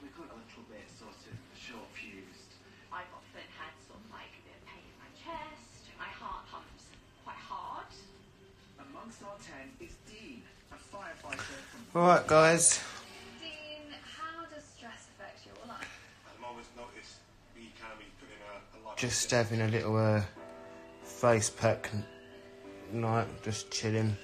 we got a little bit sort of short fused. I've often had sort of like a bit of pain in my chest, my heart pumps quite hard. Amongst our 10 is Dean, a firefighter from... Alright guys. Dean, how does stress affect your life? At the moment, notice we can be putting a lot. Just having a little face pack night, just chilling.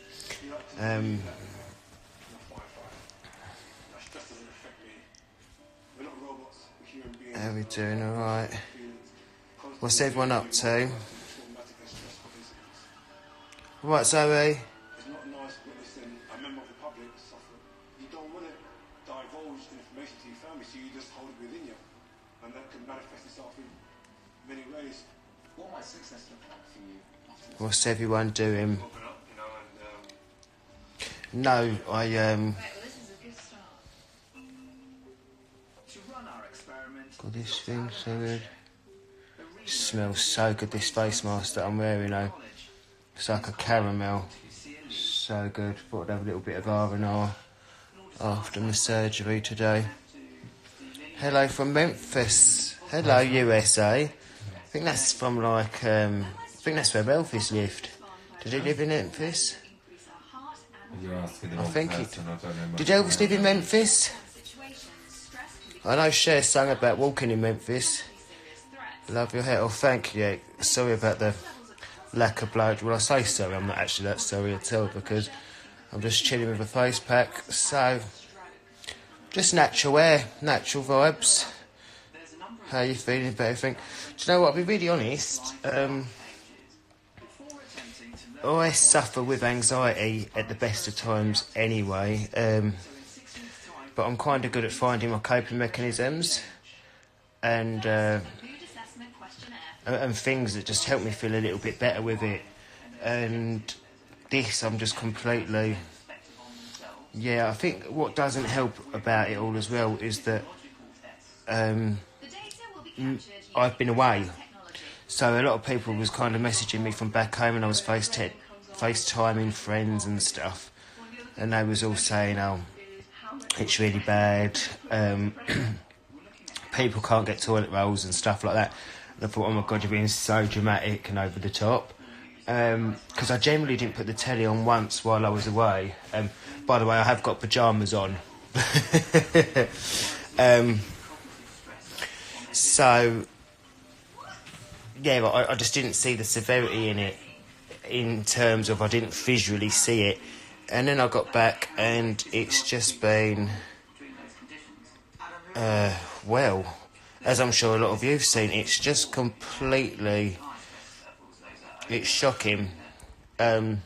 How are we doing? Alright. What's everyone up to? Right, Zoe? It's not nice witnessing a member of the public suffer. You don't want to divulge information to your family, so you just hold it within you. And that can manifest itself in many ways. What might success look like for you after this? What's everyone doing? Open up, you know, and No, Right, well, this is a good start. To run our experiment... God, this thing's so good. Smells so good, this face mask that I'm wearing though. It's like a caramel. So good. Thought I'd have a little bit of R&R after my surgery today. Hello from Memphis. Hello USA. I think that's from like, I think that's where Elvis lived. Did he live in Memphis? You're asking the I wrong think person, I don't know much Did Elvis about live in that. Memphis? I know Cher sang about walking in Memphis. Love your hair. Oh, thank you. Sorry about the lack of blood. Well, I say sorry. I'm not actually that sorry at all because I'm just chilling with a face pack. So, just natural air, natural vibes. How are you feeling about everything? Do you know what? I'll be really honest. I suffer with anxiety at the best of times anyway. But I'm kind of good at finding my coping mechanisms and things that just help me feel a little bit better with it. And this, I'm just completely... Yeah, I think what doesn't help about it all as well is that I've been away. So a lot of people was kind of messaging me from back home and I was FaceTiming friends and stuff. And they was all saying, oh, it's really bad. People can't get toilet rolls and stuff like that. And I thought, oh my God, you're being so dramatic and over the top. Because I generally didn't put the telly on once while I was away. By the way, I have got pyjamas on. So, yeah, I just didn't see the severity in it, in terms of I didn't visually see it. And then I got back and it's just been, well, as I'm sure a lot of you have seen, it's just completely, it's shocking. And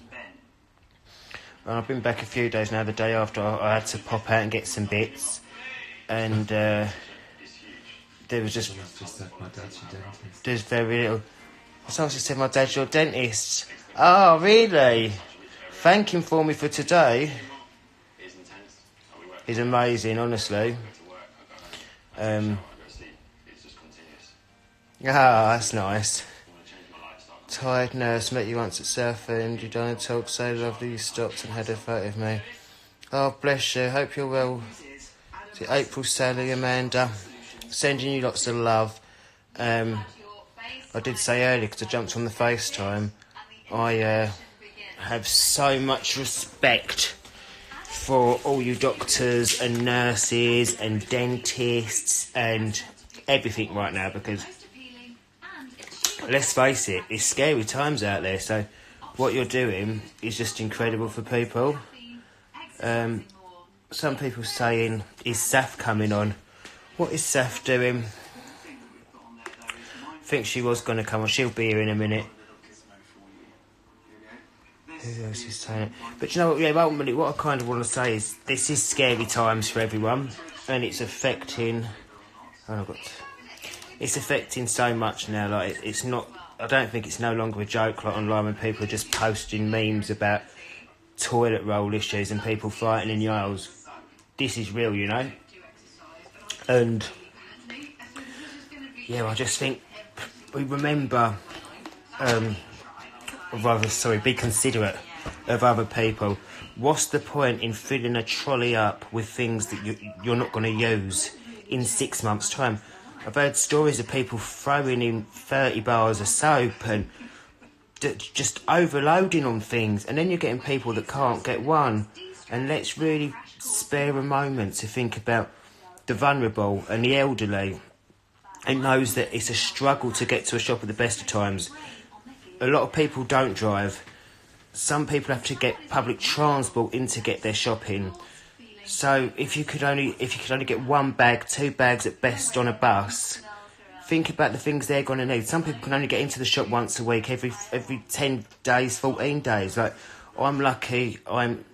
I've been back a few days now. The day after I had to pop out and get some bits. And there was just my dad's your dentist. there's very little. Someone just said my dad's your dentist. Oh, really? Thank him for me for today. He's amazing, honestly. That's nice. Tired nurse, met you once at Southend. You done a talk so lovely you stopped and had a photo of me. Oh, bless you. Hope you're well. To April, Sally, Amanda. Sending you lots of love. I did say earlier, because I jumped on the FaceTime, I have so much respect for all you doctors and nurses and dentists and everything right now, because let's face it, it's scary times out there, so what you're doing is just incredible for people. Some people saying, is Saf coming on? What is Saf doing? I think she was going to come on. She'll be here in a minute. Who else is saying it? But you know what? Yeah, ultimately, what I kind of want to say is this is scary times for everyone, and it's affecting. It's affecting so much now. Like it's not. I don't think it's no longer a joke. Like online, when people are just posting memes about toilet roll issues and people fighting in the aisles. This is real, you know. And yeah, I just think we remember, be considerate of other people. What's the point in filling a trolley up with things that you're not going to use in 6 months' time. I've heard stories of people throwing in 30 bars of soap and just overloading on things, and then you're getting people that can't get one. And let's really spare a moment to think about the vulnerable and the elderly, and knows that it's a struggle to get to a shop at the best of times. A lot of people don't drive. Some people have to get public transport in to get their shopping. So if you could only get 1 bag, 2 bags at best on a bus, think about the things they're going to need. Some people can only get into the shop once a week, every 10 days, 14 days. Like, I'm lucky, I'm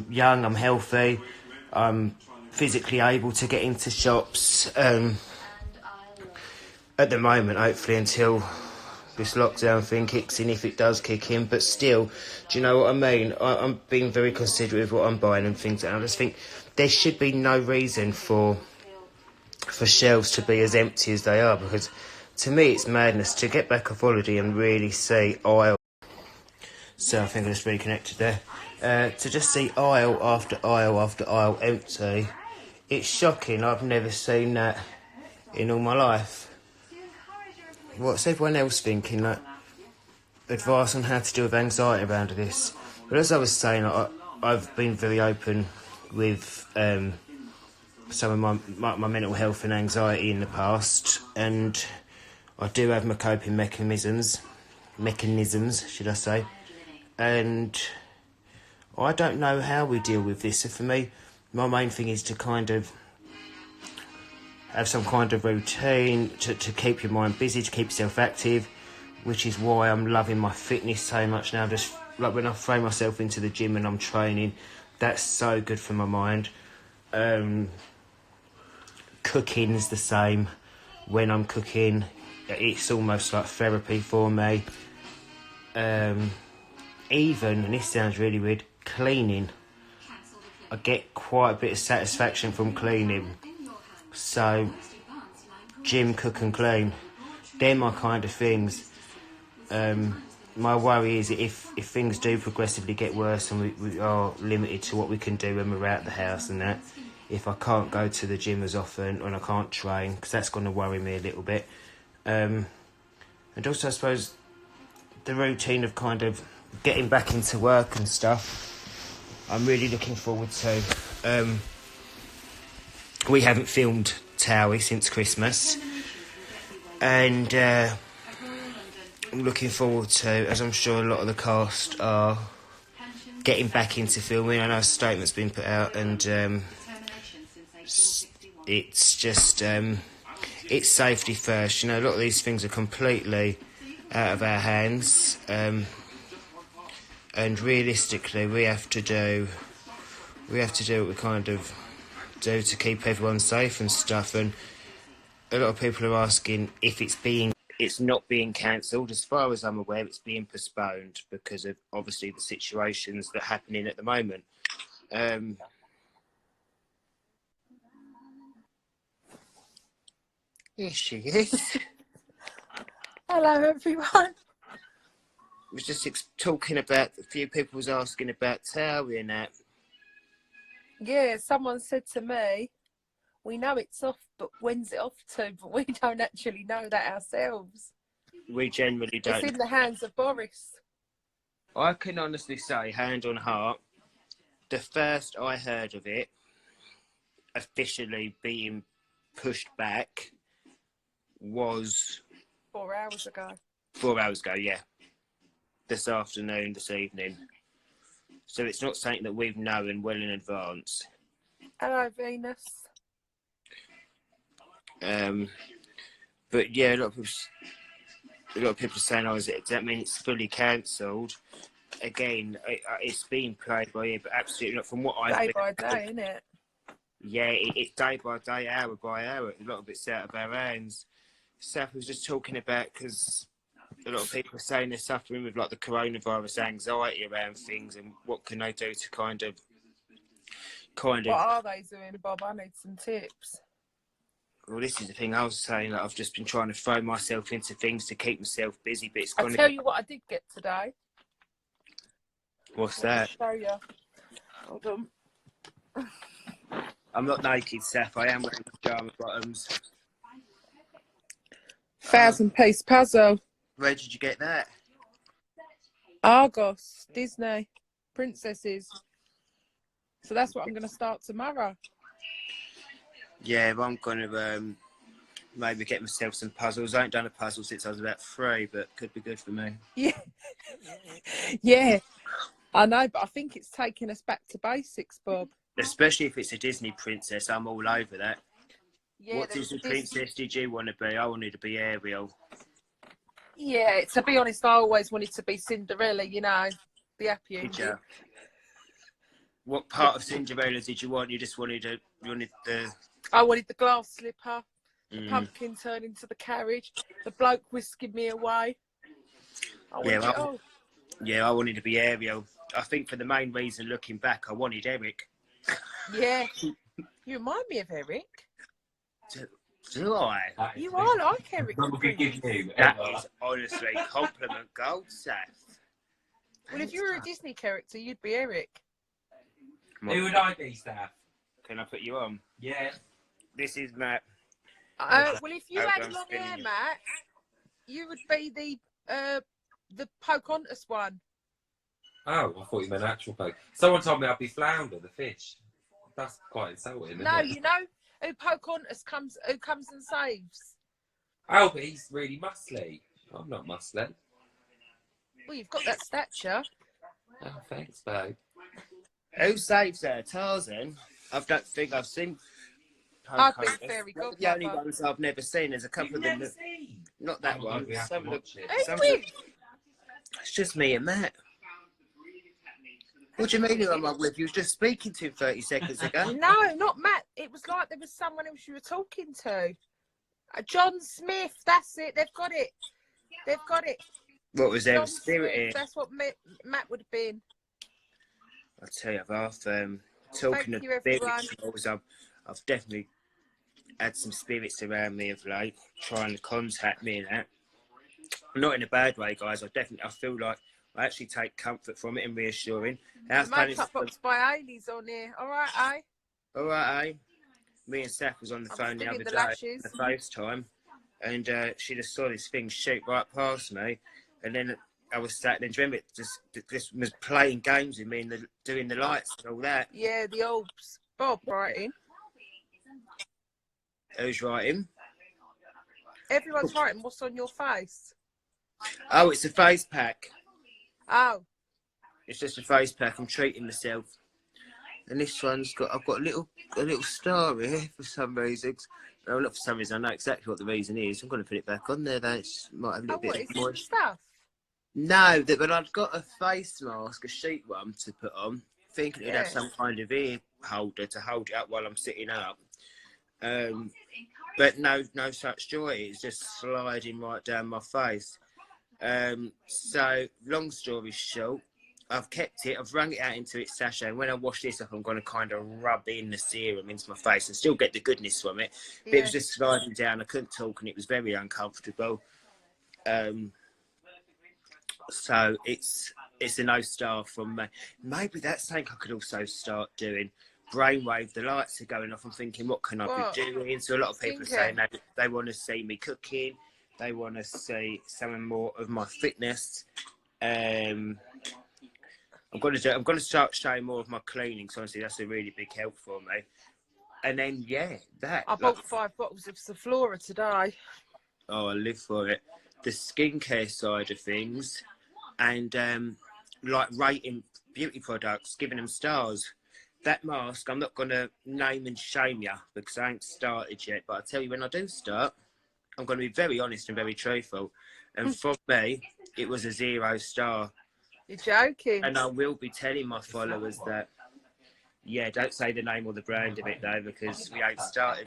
young, I'm healthy, I'm physically able to get into shops at the moment, hopefully, until this lockdown thing kicks in, if it does kick in. But still, do you know what I mean? I'm being very considerate of what I'm buying and things, and I just think there should be no reason for shelves to be as empty as they are, because to me it's madness to get back off holiday and really see aisle. So I think I just reconnected there. To just see aisle after aisle after aisle empty, it's shocking. I've never seen that in all my life. What's everyone else thinking? Like, advice on how to deal with anxiety around this. But as I was saying, I've been very open with some of my mental health and anxiety in the past, and I do have my coping mechanisms, should I say, and I don't know how we deal with this. So for me, my main thing is to kind of have some kind of routine to keep your mind busy, to keep yourself active, which is why I'm loving my fitness so much now. Just like when I throw myself into the gym and I'm training, that's so good for my mind. Cooking's the same. When I'm cooking, it's almost like therapy for me. Even, and this sounds really weird, cleaning. I get quite a bit of satisfaction from cleaning. So, gym, cook and clean, they're my kind of things. My worry is if things do progressively get worse and we are limited to what we can do when we're out the house and that, if I can't go to the gym as often and I can't train, because that's going to worry me a little bit. And also, I suppose, the routine of kind of getting back into work and stuff, I'm really looking forward to. We haven't filmed Towie since Christmas, and I'm looking forward to, as I'm sure a lot of the cast are, getting back into filming. I know a statement's been put out, and it's just it's safety first. You know, a lot of these things are completely out of our hands, and realistically we have to do what we kind of do to keep everyone safe and stuff. And a lot of people are asking if it's not being cancelled. As far as I'm aware, it's being postponed because of obviously the situations that are happening at the moment. Here she is. Hello, everyone. I was just talking about, a few people was asking about Towie and that. Yeah, someone said to me, we know it's off, but when's it off to? But we don't actually know that ourselves. We generally don't. It's in the hands of Boris. I can honestly say, hand on heart, the first I heard of it officially being pushed back was 4 hours ago. 4 hours ago, yeah. This evening. So it's not something that we've known well in advance. Hello, Venus. But yeah, a lot of people are saying, does that mean it's fully cancelled? Again, it's being played by ear, but absolutely not. From what I've Day by day, isn't it? Yeah, it's day by day, hour by hour. A lot of it's out of our hands. Seth was just talking about, because a lot of people are saying they're suffering with like the coronavirus anxiety around things, and what can they do to kind of. What are they doing, Bob? I need some tips. Well, this is the thing I was saying, that I've just been trying to throw myself into things to keep myself busy, but it's I'll tell you what I did get today. What's that? I'll show you. Hold on. I'm not naked, Seth. I am wearing pyjama bottoms. 1,000-piece puzzle. Where did you get that? Argos, Disney, princesses. So that's what I'm going to start tomorrow. Yeah, well, I'm going to maybe get myself some puzzles. I ain't done a puzzle since I was about 3, but could be good for me. Yeah. Yeah, I know, but I think it's taking us back to basics, Bob. Especially if it's a Disney princess, I'm all over that. Yeah, What Disney princess did you want to be? I wanted to be Ariel. Yeah, to be honest, I always wanted to be Cinderella, you know, the happy ending. Did you? What part of Cinderella did you want? You just wanted the... I wanted the glass slipper, the pumpkin turned into the carriage, the bloke whisking me away. I wanted to be Ariel. I think for the main reason, looking back, I wanted Eric. Yeah, you remind me of Eric. Do I? You are like Eric. That is honestly compliment gold, Seth. Well, if you were a Disney character, you'd be Eric. Who would I be, Steph? Can I put you on? Yeah. This is Matt. Well, if you had long hair, Matt, you would be the Pocahontas one. Oh, I thought you meant actual poke. Someone told me I'd be Flounder, the fish. That's quite insulting, isn't No, it? you know who Pocahontas comes and saves. Oh, but he's really muscly. I'm not muscly. Well, you've got that stature. Oh, thanks, babe. Who saves her? Tarzan? I don't think I've seen I've Pocahontas. been very good. The only ones I've never seen. There's a couple of them. Not that one. It's just me and Matt. What do you mean who am I with? You was just speaking to him 30 seconds ago. No, not Matt. It was like there was someone else you were talking to. John Smith. That's it. They've got it. They've got it. What was there? John Spirit Smith, here? that's what Matt would have been. I'll tell you, I've talking Thank of you, everyone. spirits, I've definitely had some spirits around me of late, trying to contact me and that. Not in a bad way, guys. I feel like I actually take comfort from it and reassuring. The makeup box by Ailey's on here. All right, eh? All right, eh? Me and Seth was on the phone the other day, the FaceTime, and she just saw this thing shoot right past me, and then I was sat there, dreaming, just was playing games with me and doing the lights and all that. Yeah, the old Bob writing. Who's writing? Everyone's writing. What's on your face? Oh, it's a face pack. Oh. It's just a face pack. I'm treating myself. And this one's I've got a little star here for some reason. Well, not for some reason. I know exactly what the reason is. I'm going to put it back on there though. It might have a little bit of moisture. Stuff? No, but I've got a face mask, a sheet one to put on, thinking it'd have some kind of ear holder to hold it up while I'm sitting up. But no such joy. It's just sliding right down my face. So long story short, I've kept it. I've wrung it out into its sachet. And when I wash this up, I'm going to kind of rub in the serum into my face and still get the goodness from it. But it was just sliding down. I couldn't talk, and it was very uncomfortable. So it's a no star from me. Maybe that's something I could also start doing. Brainwave, the lights are going off. I'm thinking, what can I be doing? So a lot of people are saying that they want to see me cooking. They want to see some more of my fitness. I'm going to start showing more of my cleaning. So honestly, that's a really big help for me. And then I bought 5 bottles of Sephora today. Oh, I live for it. The skincare side of things, and like rating beauty products, giving them stars. That mask, I'm not going to name and shame you because I ain't started yet. But I tell you, when I do start, I'm going to be very honest and very truthful. And for me, it was a 0 star. You're joking. And I will be telling my followers that, don't say the name or the brand of it though, because we ain't started.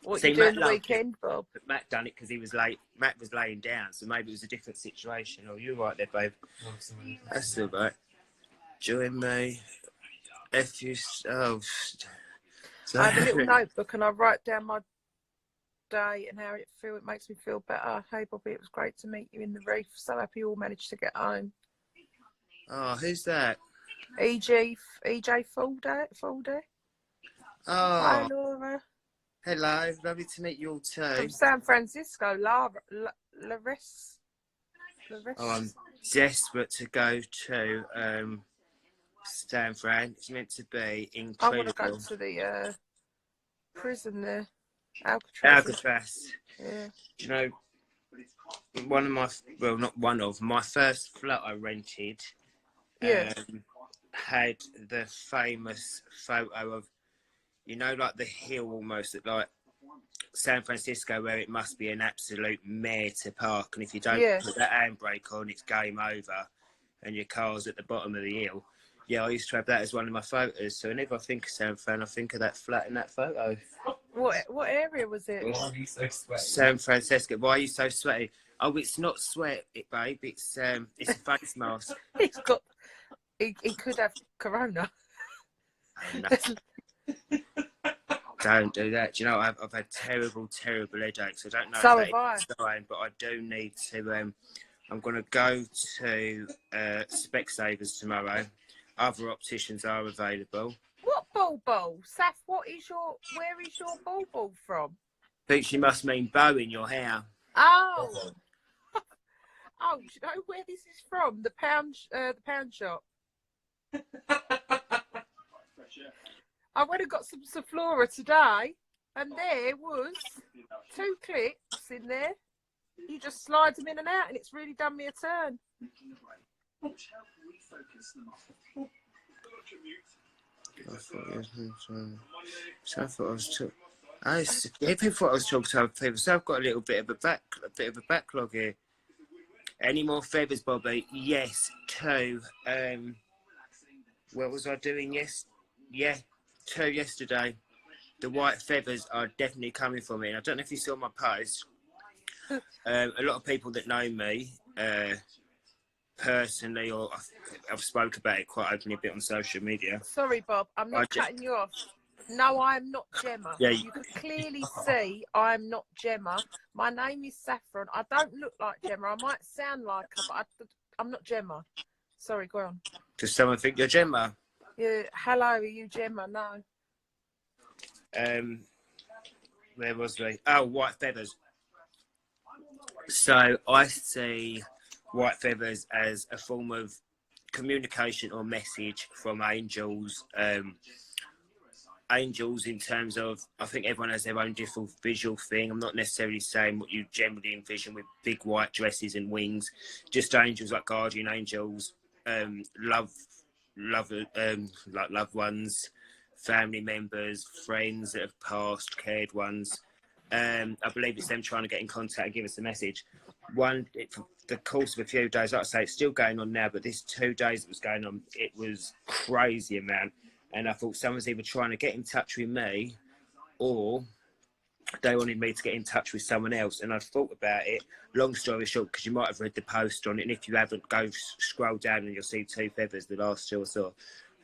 What you doing the weekend, Bob? But Matt done it because he was late. Matt was laying down, so maybe it was a different situation. Oh, you're right there, babe. That's all right. Join me. If you... Oh... I have a little notebook and I write down my day and how it makes me feel better. Hey Bobby, it was great to meet you in the reef. So happy you all managed to get home. Oh, who's that? EJ Full Day. Hi, Oh, Laura. hello. Lovely to meet you all too. From San Francisco, Laris. Oh, I'm desperate to go to San Fran. It's meant to be I want to incredible. go to the prison there, Alcatraz. Alcatraz. Yeah. Do you know, one of my, well, not one of, my first flat I rented had the famous photo of, you know, like the hill almost at like San Francisco, where it must be an absolute mare to park, and if you don't put that handbrake on, it's game over, and your car's at the bottom of the hill. Yeah, I used to have that as one of my photos. So whenever I think of San Fran, I think of that flat in that photo. What area was it? Why are you so sweaty? San Francisco. Why are you so sweaty? Oh, it's not sweat, babe. It's a face mask. He's got. He could have corona. Don't do that. Do you know, I've had terrible headaches. I don't know So if have I. it's sign, but I do need to. I'm going to go to Specsavers tomorrow. Other opticians are available. What ball? Saf, where is your ball from? I think she must mean bow in your hair. Oh. Oh, do you know where this is from? The pound shop. I went and got some Saflora today, and there was 2 clips in there. You just slide them in and out, and it's really done me a turn. So I thought I was talking. People thought I was talking to other people. So I've got a bit of a backlog here. Any more feathers, Bobby? Yes, 2. What was I doing? Yeah, 2 yesterday. The white feathers are definitely coming for me. And I don't know if you saw my post. A lot of people that know me personally, or I've spoke about it quite openly a bit on social media. Sorry, Bob, I'm not cutting you off. No, I'm not Gemma. Yeah, you can clearly see I'm not Gemma. My name is Saffron. I don't look like Gemma. I might sound like her, but I'm not Gemma. Sorry, go on. Does someone think you're Gemma? Yeah. Hello, are you Gemma? No. Where was we? Oh, white feathers. So I see white feathers as a form of communication or message from angels. Angels in terms of, I think everyone has their own different visual thing. I'm not necessarily saying what you generally envision with big white dresses and wings. Just angels like guardian angels, like loved ones, family members, friends that have passed, cared ones. I believe it's them trying to get in contact and give us a message. For the course of a few days, like I say, it's still going on now, but this 2 days it was going on, it was crazy amount. And I thought someone's either trying to get in touch with me or they wanted me to get in touch with someone else. And I thought about it, long story short, because you might have read the post on it. And if you haven't, go scroll down and you'll see 2 feathers, the last 2 or so.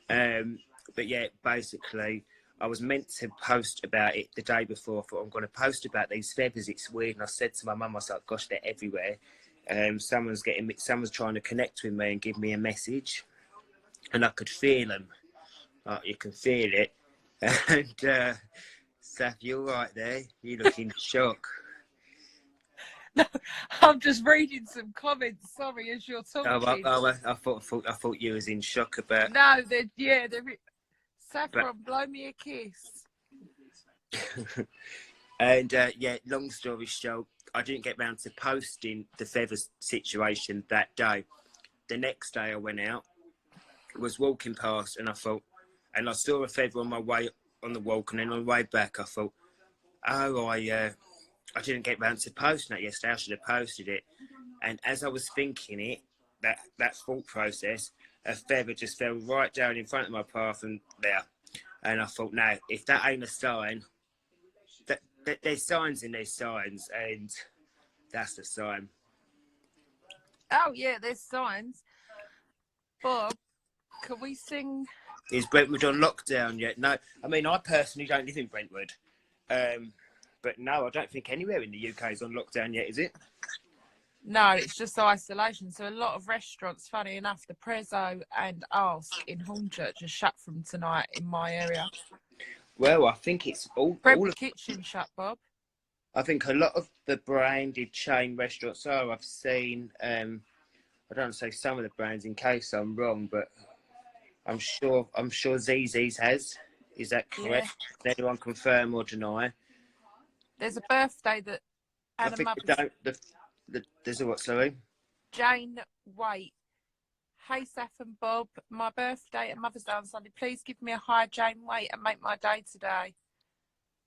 But yeah, basically, I was meant to post about it the day before. I thought, I'm going to post about these feathers. It's weird. And I said to my mum, I was like, gosh, they're everywhere. Someone's trying to connect with me and give me a message. And I could feel them. You can feel it. And Saf, you're right there. You look in shock. No, I'm just reading some comments. Sorry, as you're talking. I thought you was in shock about. No, they're Saffron, blow me a kiss. And yeah, long story short, I didn't get round to posting the feathers situation that day. The next day I went out, was walking past, and I saw a feather on my way on the walk, and then on the way back I thought, oh, I didn't get round to posting that yesterday. I should have posted it. And as I was thinking it, that thought process, a feather just fell right down in front of my path and there. And I thought, now, if that ain't a sign, there's signs in these signs, and that's the sign. Oh, yeah, there's signs. Bob, can we sing? Is Brentwood on lockdown yet? No. I mean, I personally don't live in Brentwood. But no, I don't think anywhere in the UK is on lockdown yet, is it? No, it's just isolation. So a lot of restaurants, funny enough, the Prezzo and Ask in Hornchurch are shut from tonight in my area. Well, I think it's all Bread of, Kitchen shut, Bob. I think a lot of the branded chain restaurants are. I've seen, I don't say some of the brands in case I'm wrong, but I'm sure ZZ's has. Is that correct? Yeah. Does anyone confirm or deny? There's a birthday that I and a think mother's there's a what, sorry? Jane Waite. Hey, Seth and Bob, my birthday and Mother's Day on Sunday. Please give me a hi, Jane Waite, and make my day today.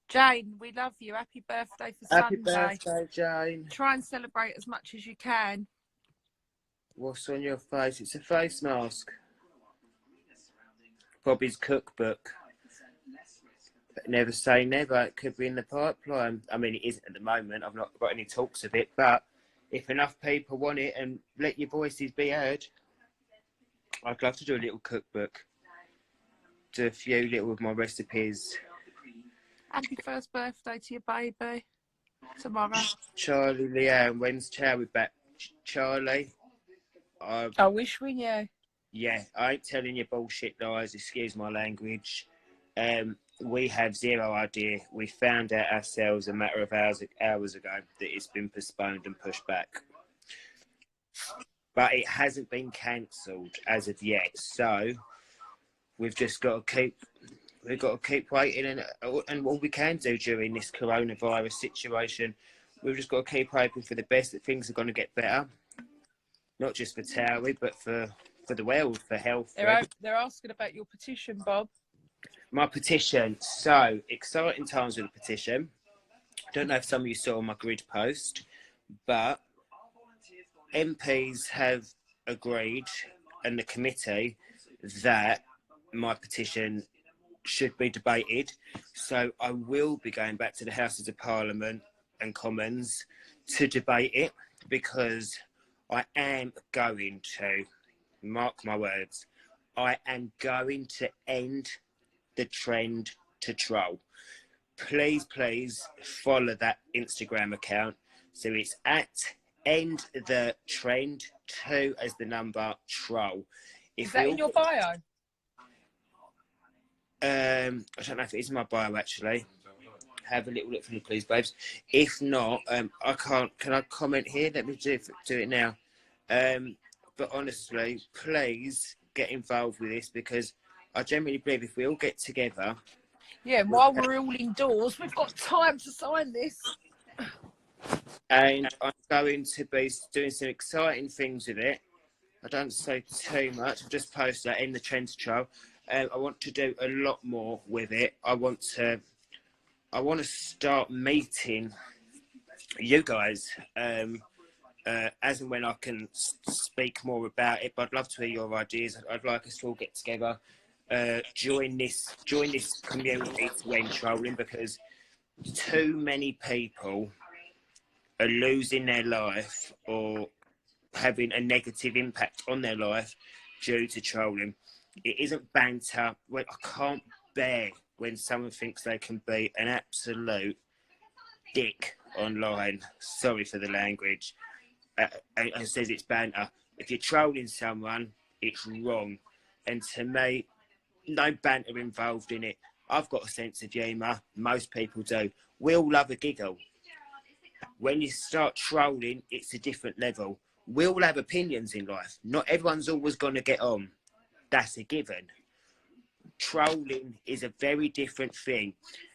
Jane, we love you. Happy birthday for Happy Sunday. birthday, Jane. Try and celebrate as much as you can. What's on your face? It's a face mask. Bobby's cookbook. But never say never. It could be in the pipeline. I mean, it isn't at the moment. I've not got any talks of it. But if enough people want it and let your voices be heard, I'd love to do a little cookbook. Do a few little of my recipes. Happy first birthday to your baby. Tomorrow. Charlie Leanne, when's Chowie back? Charlie? I wish we knew. Yeah, I ain't telling you bullshit lies, excuse my language. We have zero idea. We found out ourselves a matter of hours ago that it's been postponed and pushed back. But it hasn't been cancelled as of yet, so we've just got to keep waiting, and all we can do during this coronavirus situation, we've just got to keep hoping for the best, that things are going to get better, not just for Towie, but for the world, for health. They're asking about your petition, Bob. My petition. So exciting times with the petition. I don't know if some of you saw my grid post, but MPs have agreed, and the committee, that my petition should be debated. So I will be going back to the Houses of Parliament and Commons to debate it, because I am going to, mark my words, I am going to end the trend to troll. Please follow that Instagram account. So it's at end the trend 2 as the number troll. Is that in your bio? I don't know if it is in my bio actually. Have a little look for me, please, babes. If not, I can't. Can I comment here? Let me do it now. But honestly, please get involved with this, because I genuinely believe if we all get together. Yeah, while we're all indoors, we've got time to sign this. And I'm going to be doing some exciting things with it. I don't say too much. I've just posted that in the trend trial. I want to do a lot more with it. I want to start meeting you guys as and when I can speak more about it. But I'd love to hear your ideas. I'd like us to all get together, join this community to end trolling, because too many people are losing their life or having a negative impact on their life due to trolling. It isn't banter. I can't bear when someone thinks they can be an absolute dick online. Sorry for the language. And says it's banter. If you're trolling someone, it's wrong. And to me, no banter involved in it. I've got a sense of humour. Most people do. We all love a giggle. When you start trolling, it's a different level. We all have opinions in life. Not everyone's always going to get on. That's a given. Trolling is a very different thing.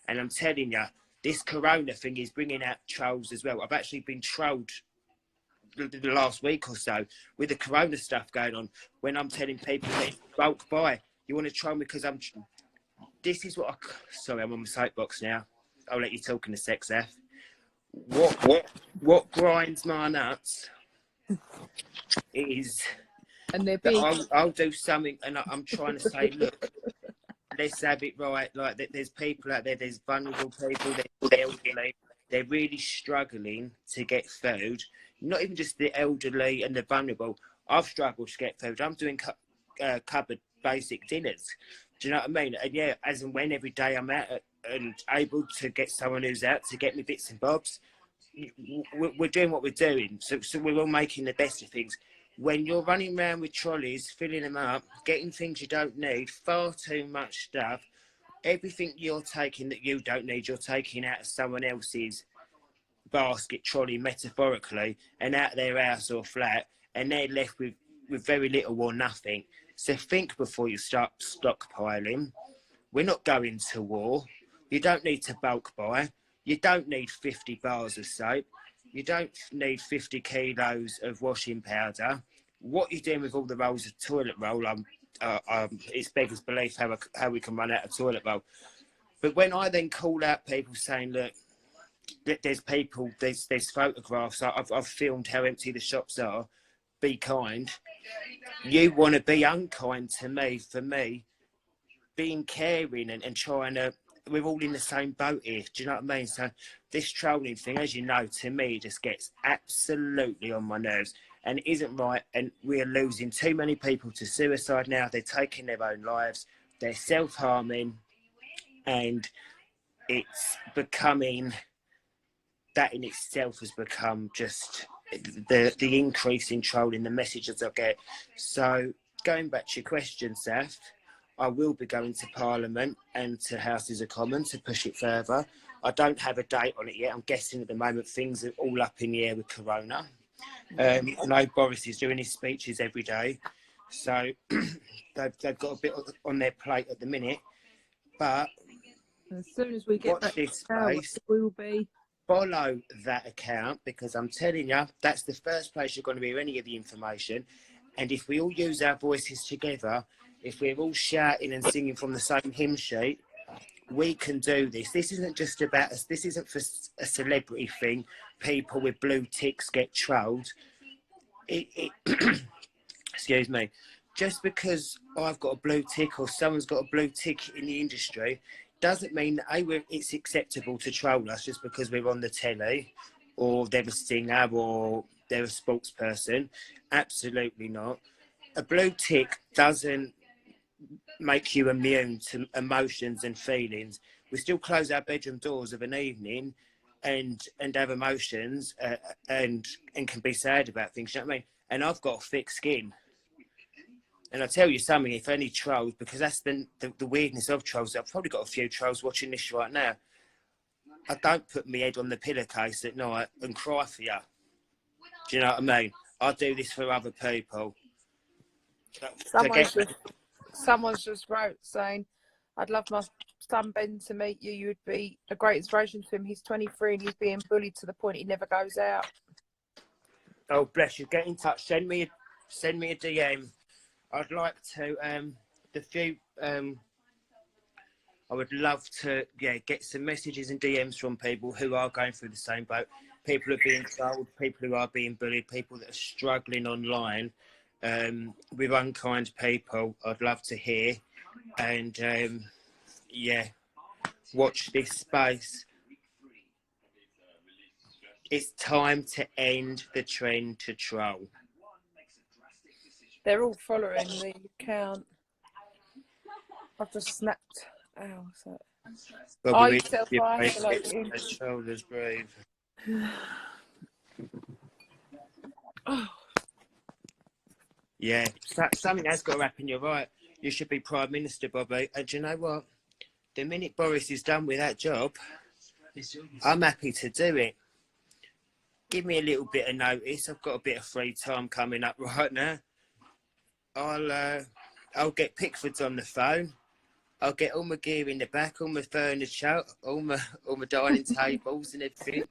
And I'm telling you, this corona thing is bringing out trolls as well. I've actually been trolled the last week or so with the corona stuff going on, when I'm telling people that it's bulk buy. You want to troll me because this is what sorry, I'm on my soapbox now. I'll let you talk in a sec, Seth. What grinds my nuts is, and they're big. I'll do something, and I'm trying to say, look, let's have it right. Like, there's people out there, there's vulnerable people, there's elderly, they're really struggling to get food. Not even just the elderly and the vulnerable. I've struggled to get food. I'm doing cupboard basic dinners. Do you know what I mean? And yeah, as and when every day I'm out and able to get someone who's out to get me bits and bobs, we're doing what we're doing. So we're all making the best of things. When you're running around with trolleys, filling them up, getting things you don't need, far too much stuff, everything you're taking that you don't need, you're taking out of someone else's basket trolley, metaphorically, and out of their house or flat, and they're left with very little or nothing. So think before you start stockpiling. We're not going to war. You don't need to bulk buy. You don't need 50 bars of soap. You don't need 50 kilos of washing powder. What you're doing with all the rolls of toilet roll, it's beggars belief how we can run out of toilet roll. But when I then call out people saying, look, there's people, there's photographs, I've filmed how empty the shops are, be kind. You want to be unkind to me for me being caring and trying to, we're all in the same boat here. Do you know what I mean? So this trolling thing, as you know, to me, just gets absolutely on my nerves and it isn't right. And we're losing too many people to suicide now. They're taking their own lives. They're self-harming. And it's becoming, that in itself has become just the increase in trolling, the messages I get. So going back to your question, Seth, I will be going to Parliament and to Houses of Commons to push it further. I don't have a date on it yet. I'm guessing at the moment things are all up in the air with Corona. I know Boris is doing his speeches every day. So they've got a bit on their plate at the minute. But as soon as we get back this to power, space, we will be. Follow that account, because I'm telling you, that's the first place you're going to hear any of the information. And if we all use our voices together, if we're all shouting and singing from the same hymn sheet, we can do this. This isn't just about us. This isn't for a celebrity thing. People with blue ticks get trolled. Excuse me. Just because I've got a blue tick or someone's got a blue tick in the industry doesn't mean that it's acceptable to troll us just because we're on the telly or they're a singer or they're a sports person. Absolutely not. A blue tick doesn't make you immune to emotions and feelings. We still close our bedroom doors of an evening and have emotions and can be sad about things, you know what I mean? And I've got thick skin. And I'll tell you something, if any trolls, because that's the weirdness of trolls, I've probably got a few trolls watching this right now. I don't put my head on the pillowcase at night and cry for you. Do you know what I mean? I do this for other people. Someone's just wrote saying, I'd love my son Ben to meet you. You would be a great inspiration to him. He's 23 and he's being bullied to the point he never goes out. Oh, bless you. Get in touch. Send me a DM. I'd like to, I would love to, get some messages and DMs from people who are going through the same boat. People who are being trolled, people who are being bullied, people that are struggling online with unkind people. I'd love to hear. And, watch this space. It's time to end the trend to troll. They're all following the account. I've just snapped. Ow, so. Are you self-isolating? Shoulders brave. Oh. Yeah, something has got to happen. You're right. You should be Prime Minister, Bobby. And do you know what? The minute Boris is done with that job, I'm happy to do it. Give me a little bit of notice. I've got a bit of free time coming up right now. I'll get Pickford's on the phone. I'll get all my gear in the back, all my furniture, all my dining tables and everything.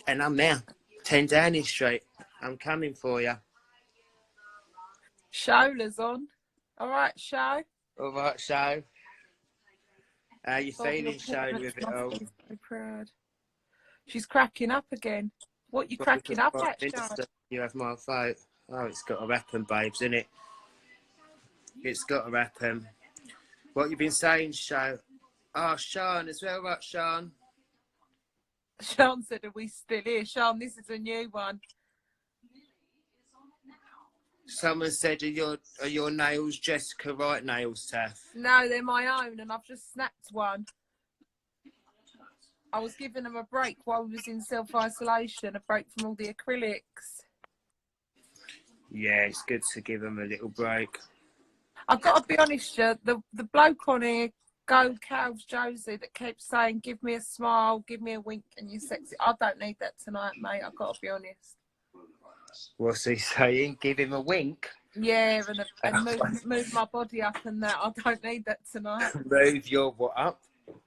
And I'm there. 10 Downing Street. I'm coming for you. Shola's on. All right, Sho. All right, Sho. How you feeling, Sho, with it all? So proud. She's cracking up again. What you cracking up at, Sho? You have my vote. Oh, it's got to happen, babes, isn't it? It's got to happen. What you been saying, Sho? Oh, Sean as well, right, Sean? Sean said, are we still here? Sean, this is a new one. Someone said, are your nails Jessica Wright nails, Taff? No, they're my own, and I've just snapped one. I was giving them a break while we was in self-isolation, a break from all the acrylics. Yeah, it's good to give them a little break. I've got to be honest, the bloke on here, Go Calves Josie, that keeps saying, give me a smile, give me a wink, and you're sexy. I don't need that tonight, mate. I've got to be honest. What's he saying? Give him a wink? Yeah, and move my body up and that. I don't need that tonight. Move your what up?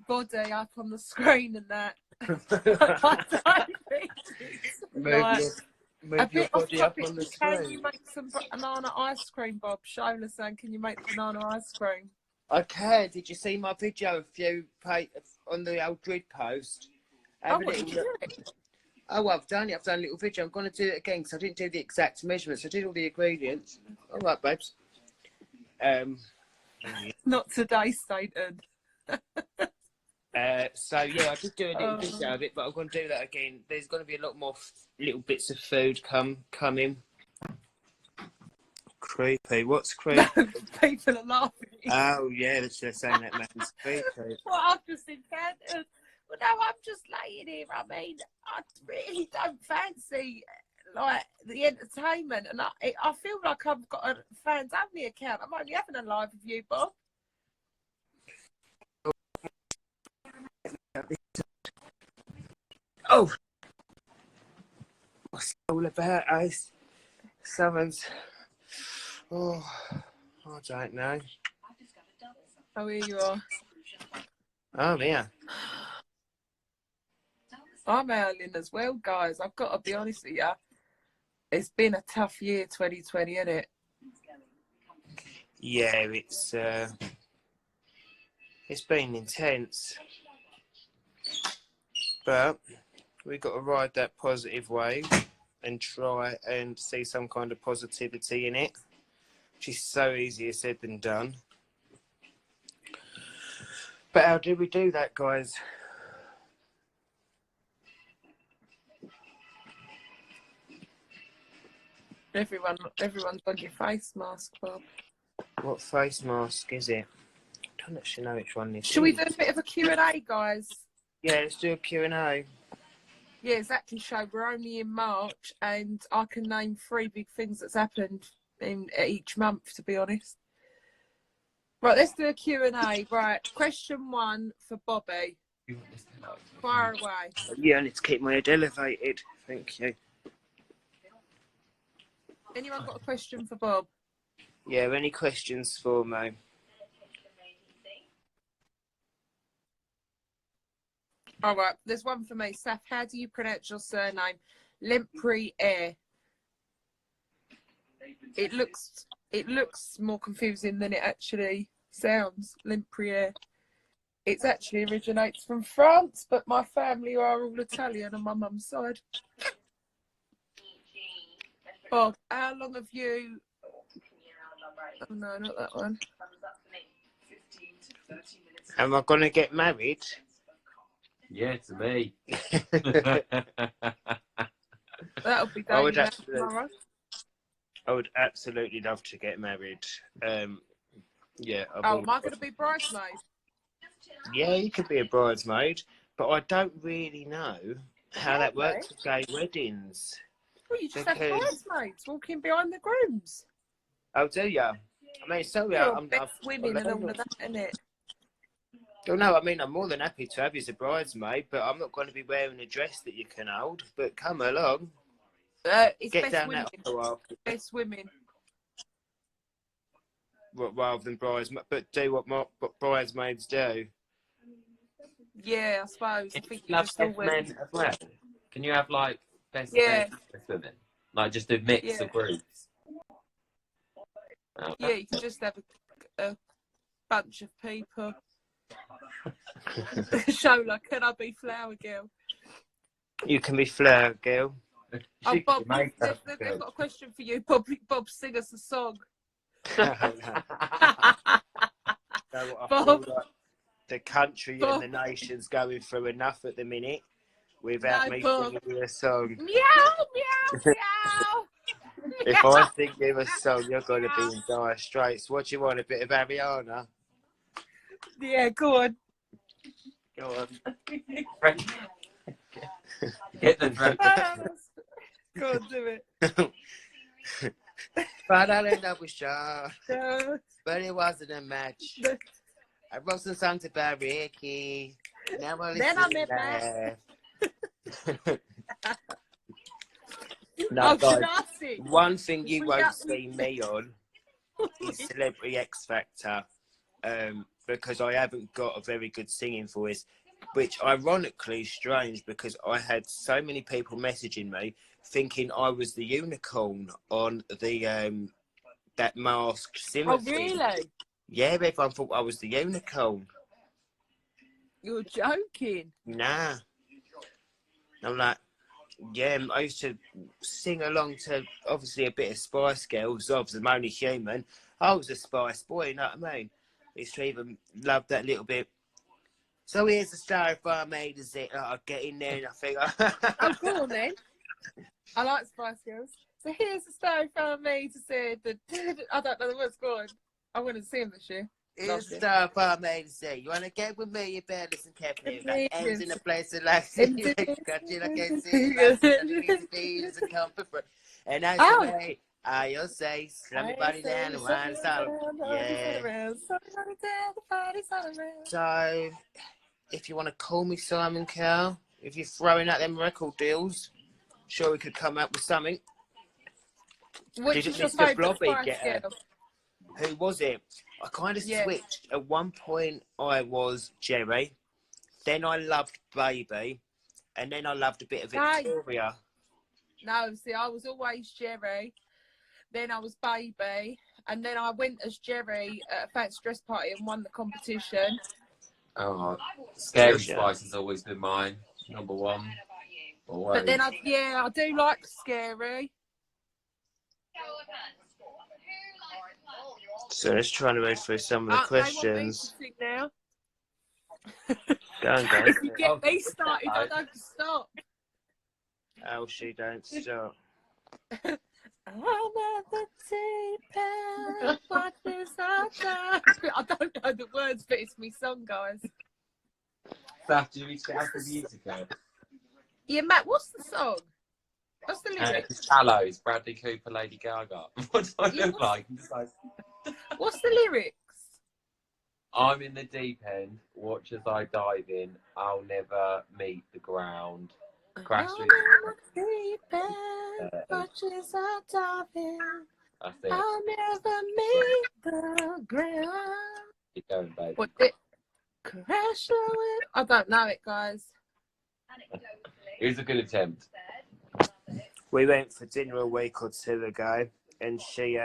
Body up on the screen and that. I don't need it. Move your body up on the screen. Can you make some banana ice cream, Bob? Shola saying, can you make banana ice cream? Okay, did you see my video on the old grid post? Did you do it? Oh, I've done it. I've done a little video. I'm going to do it again because I didn't do the exact measurements. I did all the ingredients. All right, babes. Not today, Satan. So, yeah, I did do a little video of it, but I'm going to do that again. There's going to be a lot more little bits of food coming. Creepy. What's creepy? People are laughing. Oh, yeah, they're saying that man's creepy. Well, I've just encountered. Well, no, I'm just laying here. I mean, I really don't fancy like the entertainment, and I feel like I've got a fans only account. I'm only having a live with you, Bob. Oh, what's it all about, Ace? Someone's. Oh, I don't know. Oh, here you are. Oh, yeah. I'm howling as well, guys. I've got to be honest with you. It's been a tough year, 2020, isn't it? Yeah, it's been intense. But we've got to ride that positive wave and try and see some kind of positivity in it, which is so easier said than done. But how do we do that, guys? Everyone's on your face mask, Bob. What face mask is it? I don't actually know which one this is. Should we do a bit of a Q&A, guys? Yeah, let's do a Q&A. Yeah, exactly, Show. We're only in March, and I can name 3 big things that's happened in each month, to be honest. Right, let's do a Q&A. Right, question 1 for Bobby. Fire away. Yeah, I need to keep my head elevated. Thank you. Anyone got a question for Bob? Yeah, any questions for me? All right, there's one for me. Saf, how do you pronounce your surname? Lempriere. It looks more confusing than it actually sounds. Lempriere. It actually originates from France, but my family are all Italian on my mum's side. Bob, how long have you... Oh, no, not that one. Am I going to get married? Yeah, to me. That'll be done tomorrow. I would absolutely love to get married. Yeah. Am I going to be bridesmaid? Yeah, you could be a bridesmaid, but I don't really know how that works with gay weddings. Well, you just have bridesmaids walking behind the grooms. Oh, do you? I mean, sorry, I'm women and all of that, isn't it? Oh, no, I mean, I'm more than happy to have you as a bridesmaid, but I'm not going to be wearing a dress that you can hold. But come along. It's get best down women. that aisle. Best women. Rather than bridesmaids, but do what bridesmaids do. Yeah, I suppose. I think you love just men always... as well. Can you have like best Yeah. men, best women? Like just a mix of groups. Yeah, you can just have a bunch of people. Shola, can I be flower girl? You can be flower girl. Oh, Bob, they've got a question for you. Bob, sing us a song. Bob. The country and the nation's going through enough at the minute without me singing you a song. Meow, meow, meow. If I sing you a song, you're going to be in dire straits. What do you want, a bit of Ariana? Yeah, go on. Go on. Get the drink. Go on, do it. But I ended up with Sean. No. But it wasn't a match. I wrote some songs about Ricky. Now I Then I met Matt. No, guys, classic. one thing you won't see me on is Celebrity X Factor, because I haven't got a very good singing voice, which ironically is strange because I had so many people messaging me thinking I was the unicorn on the that masked simmer Oh, thing. really? Yeah, everyone thought I was the unicorn. You're joking. Nah. I'm like, yeah, I used to sing along to obviously a bit of Spice Girls. Obviously, I'm only human. I was a Spice boy, you know what I mean? I used to even love that little bit. So here's the styrofoam made as it. I get in there and I think, Oh, go on then. I like Spice Girls. So here's the styrofoam made to say that I don't know the words. Go on. I want to see them this year. here's the styrofoam made to say, you want to get with me, you better listen carefully. Like ends in a place of life. You got you like I see, comfort. And I say, I'll say, slam your body down and wind us all. Yeah. So, if you want to call me Simon Cowell, if you're throwing out them record deals, sure we could come up with something. Which is your Mr. favourite Blobby Spice get Girl? Who was it? I kind of switched. At one point, I was Jerry. Then I loved Baby. And then I loved a bit of Victoria. No, see, I was always Jerry. Then I was Baby. And then I went as Jerry at a fancy dress party and won the competition. Oh, Scary Spice has always been mine. Number one. Always. But then, I do like Scary. So let's try to move through some of the questions. They want me to sing now. Go on, go. If you get me started, I don't stop. Oh, she don't stop. I'm at the deep end, what is our time? I don't know the words, but it's my song, guys. Saf, do you reach out the music out? Yeah, Matt, what's the song? What's the lyrics? Shallows, Bradley Cooper, Lady Gaga. What do I look like? What's the lyrics? I'm in the deep end, watch as I dive in, I'll never meet the ground. Crash I'm in the deep end, watch as I dive in, I'll never meet the ground. Keep going, babe. What it? Crash away. I don't know it, guys. It was a good attempt. We went for dinner a week or two ago, and she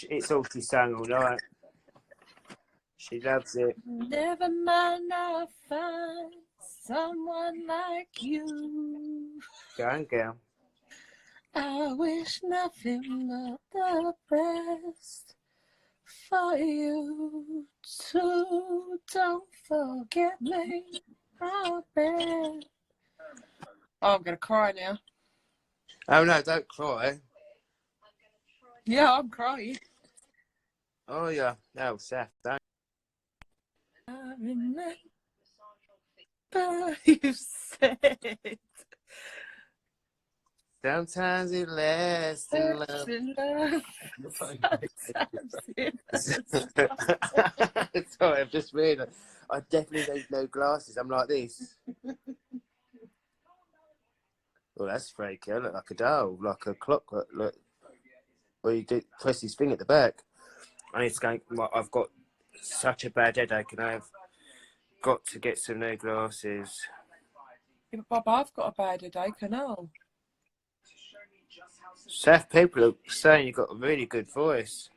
it's all she sang all night. She loves it. Never mind, I'll find someone like you. Go on, girl. I wish nothing but the best for you too. Don't forget me. Oh, I'm gonna cry now. Oh no, don't cry. Yeah, I'm crying. Oh yeah, no, Seth, don't. I remember you said Sometimes it lasts in love. Sorry, I've just realised I definitely need no glasses. I'm like this. Well, that's freaky. I look like a doll, like a clock. Look, where you do press his thing at the back. And it's going. I've got such a bad headache, and I've got to get some new glasses. Yeah, but Bob, I've got a bad headache, I know. Seth, people are saying you've got a really good voice.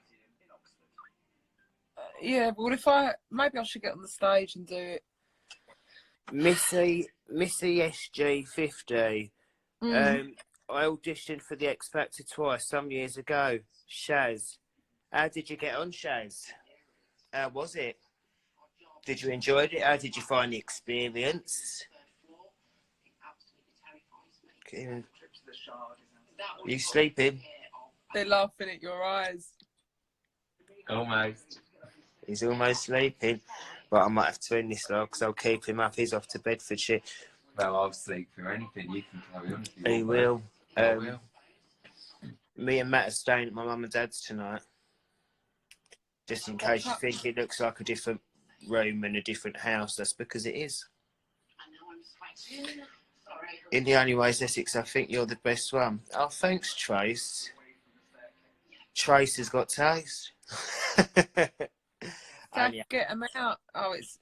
Yeah, but maybe I should get on the stage and do it. Missy SG50. I auditioned for the X Factor twice some years ago. Shaz, how did you get on, Shaz? How was it? Did you enjoy it? How did you find the experience? Okay. You sleeping? They're laughing at your eyes. Almost. He's almost sleeping. But I might have to end this though, because I'll keep him up. He's off to Bedfordshire. Well, I'll sleep through anything. You can carry on if you He want. will. I will. Me and Matt are staying at my mum and dad's tonight. Just in case you think it looks like a different room and a different house, that's because it is. In the only ways, Essex, I think you're the best one. Oh, thanks, Trace. Trace has got taste. Don't get them out. Oh, it's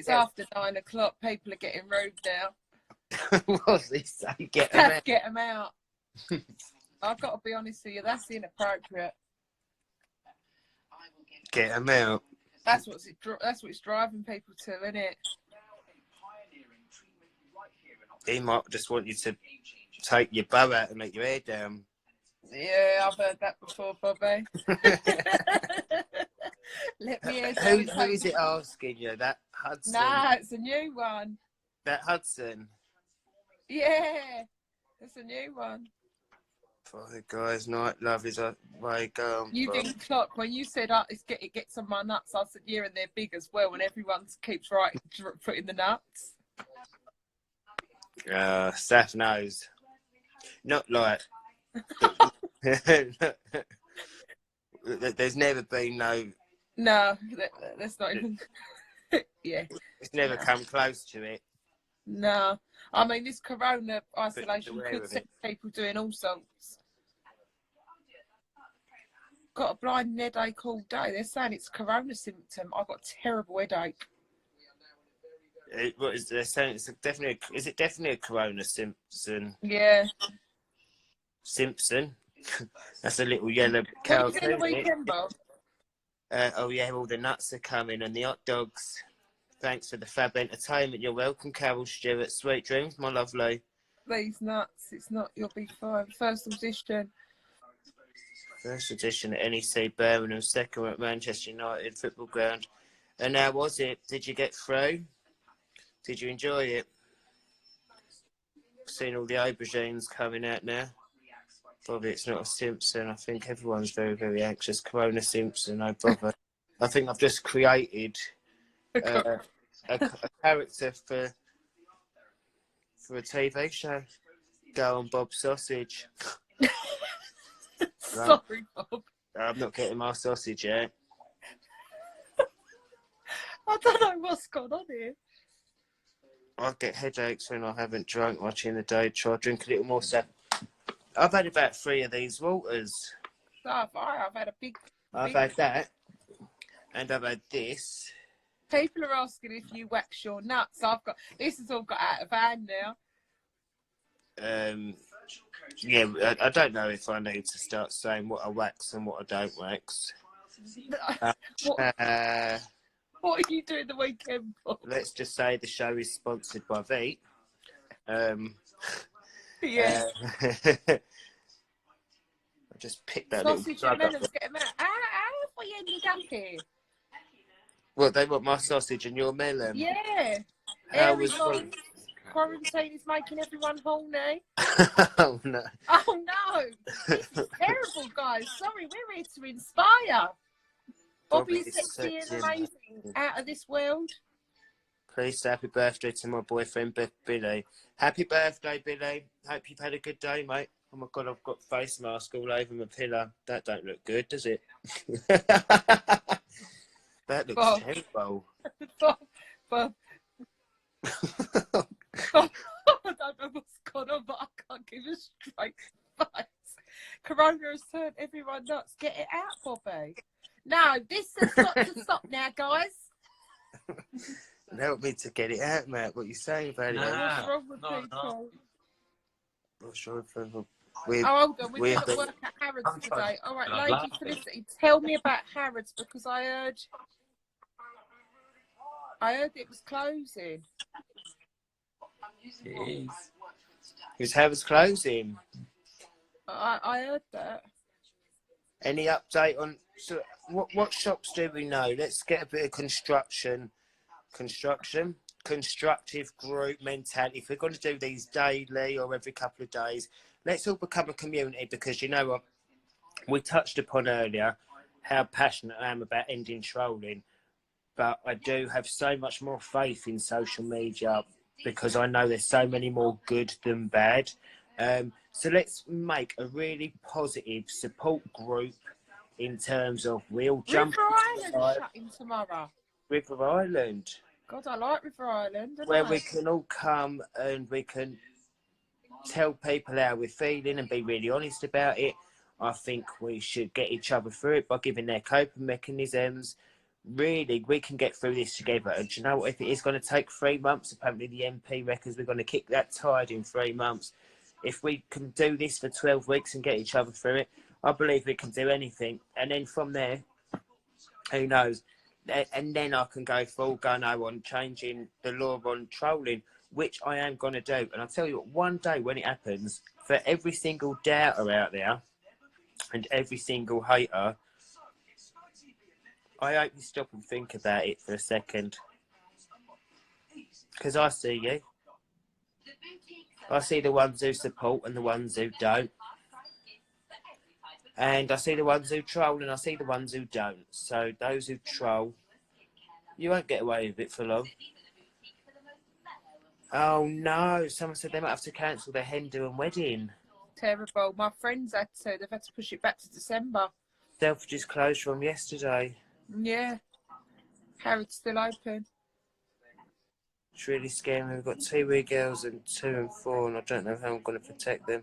after 9 o'clock. People are getting rude now. What's he say? Get them out. Get them out. I've got to be honest with you, that's inappropriate. Get them out. That's what it's driving people to, isn't it? He might just want you to take your bow out and make your hair down. Yeah, I've heard that before, Bobby. Let me hear who is it asking you? That Hudson? Nah, it's a new one. That Hudson? Yeah, it's a new one. For the guys' night love is a way going. You didn't clock when you said it gets on my nuts. I said yeah, and they're big as well, and everyone keeps putting the nuts. Seth knows. Not like. There's never been no. No, that's not even. Yeah. It's never come close to it. No, I mean this corona isolation could set people doing all sorts. Got a blinding headache all day. They're saying it's a corona symptom. I've got a terrible headache. What is they're saying? Is it definitely a corona Simpson? Yeah. Simpson. That's a little yellow cow. What are you doing the weekend, Bob? Oh yeah, all the nuts are coming and the hot dogs. Thanks for the fab entertainment. You're welcome, Carol Stewart. Sweet dreams, my lovely. These nuts. It's not. You'll be fine. First edition. First edition at NEC Birmingham. Second at Manchester United football ground. And how was it? Did you get through? Did you enjoy it? Seen all the aubergines coming out now. Probably it's not a Simpson. I think everyone's very, very anxious. Corona Simpson, no bother. I think I've just created a character for a TV show. Go on, Bob Sausage. Sorry, Bob. I'm not getting my sausage yet. I don't know what's gone on here. I get headaches when I haven't drunk much in the day. Try to drink a little more stuff. I've had about 3 of these waters. So I've had a big... I've had that. And I've had this. People are asking if you wax your nuts. This has all got out of hand now. Yeah, I don't know if I need to start saying what I wax and what I don't wax. What are you doing the weekend for? Let's just say the show is sponsored by Veet. Yeah. I just picked that sausage little and melons, get them out. How have we ended up here? What, they want my sausage and your melon? Yeah. How was quarantine is making everyone horny. Oh no. Oh no. This is terrible, guys. Sorry, we're here to inspire. Bobby is sexy and amazing, out of this world. Please say happy birthday to my boyfriend Billy. Happy birthday, Billy. Hope you've had a good day, mate. Oh my god, I've got face mask all over my pillow. That don't look good, does it? That looks terrible. Bob. I don't know what's gone on, but I can't give a straight face. Corona has turned everyone nuts. Get it out, Bobby. No, this has got to stop now, guys. Help me to get it out, Matt. What are you saying about it? What's wrong with people? What's wrong with people? Hold on. We're going to work at Harrods today. All right, Lady Felicity, tell me about Harrods because I heard it was closing. It is. Is Harrods closing? I heard that. Any update on what shops do we know? Let's get a bit of constructive group mentality. If we're going to do these daily or every couple of days, let's all become a community because you know what? We touched upon earlier how passionate I am about ending trolling. but I do have so much more faith in social media because I know there's so many more good than bad. So let's make a really positive support group in terms of we'll jump River Island shutting tomorrow. River Island. God, I like River Island. Where we can all come and we can tell people how we're feeling and be really honest about it. I think we should get each other through it by giving their coping mechanisms. Really, we can get through this together. And do you know what? If it is going to take 3 months, apparently the MP reckons we're going to kick that tide in 3 months. If we can do this for 12 weeks and get each other through it, I believe we can do anything. And then from there, who knows? And then I can go full gun-o on changing the law on trolling, which I am going to do. And I'll tell you what, one day when it happens, for every single doubter out there and every single hater, I hope you stop and think about it for a second. Because I see you. I see the ones who support and the ones who don't. And I see the ones who troll and I see the ones who don't. So those who troll, you won't get away with it for long. Oh no, someone said they might have to cancel their hen doing wedding. Terrible. My friends had to. They've had to push it back to December. Selfridges closed from yesterday. Yeah. Harrods still open. It's really scary. We've got 2 wee girls and 2 and 4 and I don't know how I'm going to protect them.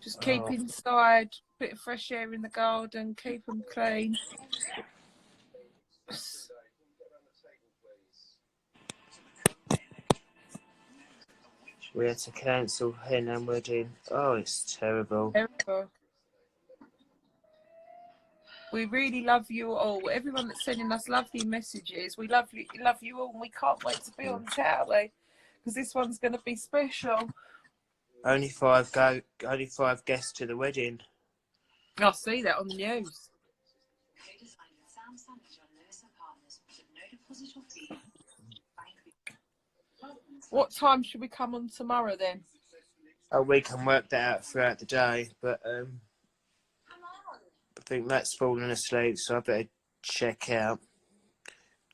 Just keep inside, bit of fresh air in the garden, keep them clean. We had to cancel hen and wedding. Oh, it's terrible. Terrible. We really love you all. Everyone that's sending us lovely messages, we love you all, and we can't wait to be on Towie because this one's going to be special. Only 5 guests to the wedding. I see that on the news. What time should we come on tomorrow then? Oh, we can work that out throughout the day, but I think Matt's fallen asleep, so I better check out.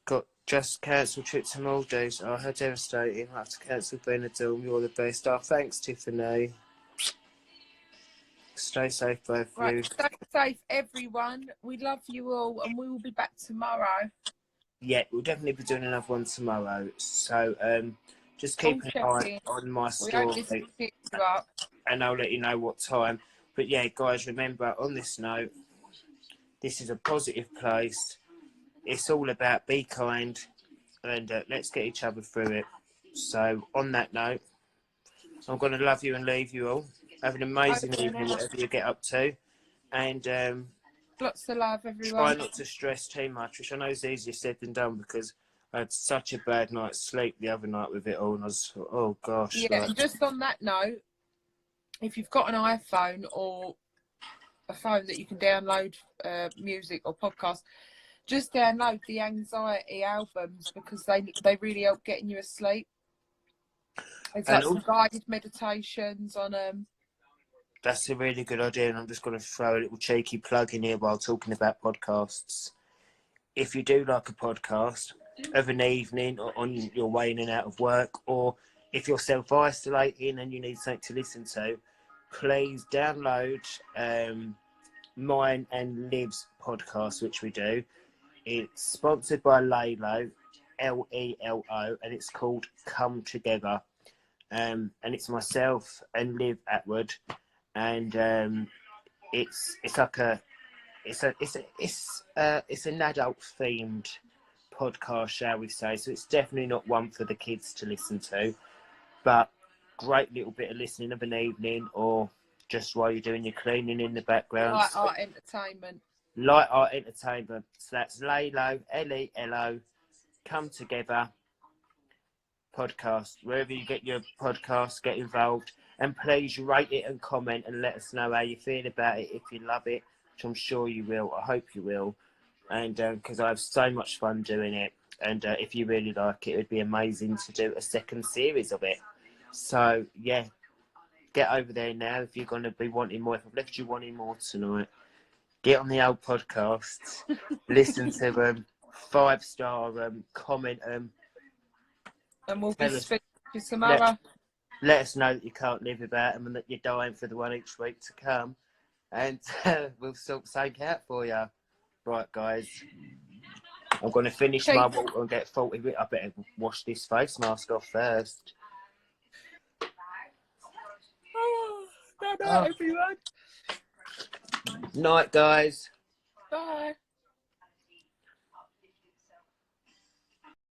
Got just cancelled trip to Maldives. Oh, how devastating. I have to cancel Benidorm. You're the best. Oh, thanks, Tiffany. Stay safe, both of you. Stay safe, everyone. We love you all, and we will be back tomorrow. Yeah, we'll definitely be doing another one tomorrow. So, just keep an eye on my story, and I'll let you know what time. But yeah, guys, remember, on this note, this is a positive place. It's all about be kind, and let's get each other through it. So, on that note, I'm going to love you and leave you all. Have an amazing evening, whatever you get up to. And lots of love, everyone. Try not to stress too much, which I know is easier said than done because I had such a bad night's sleep the other night with it all. And I was, oh gosh. Yeah, and just on that note, if you've got an iPhone or a phone that you can download music or podcast, just download the anxiety albums because they really help getting you asleep. It's like some guided meditations on them. That's a really good idea, and I'm just going to throw a little cheeky plug in here while talking about podcasts. If you do like a podcast of an evening or on your way in and out of work, or if you're self-isolating and you need something to listen to, please download mine and Liv's podcast, which we do. It's sponsored by Lelo, Lelo, and it's called Come Together. And it's myself and Liv Atwood. And it's an adult themed podcast, shall we say? So it's definitely not one for the kids to listen to, but great little bit of listening of an evening, or just while you're doing your cleaning in the background. Light art entertainment. Light art entertainment. So that's Lelo, Lelo, Come Together podcast. Wherever you get your podcast, get involved. And please rate it and comment and let us know how you feel about it, if you love it, which I'm sure you will. I hope you will. And because I have so much fun doing it. And if you really like it, it would be amazing to do a second series of it. So, yeah, get over there now if you're going to be wanting more. If I've left you wanting more tonight, get on the old podcasts, listen to them, 5-star, comment them. And we'll Tell be us- speaking to you tomorrow. Let us know that you can't live without them and that you're dying for the one each week to come. And we'll sort something out for you. Right, guys. I'm going to finish my water and get 40 minutes. I better wash this face mask off first. Good night, everyone. Night, guys.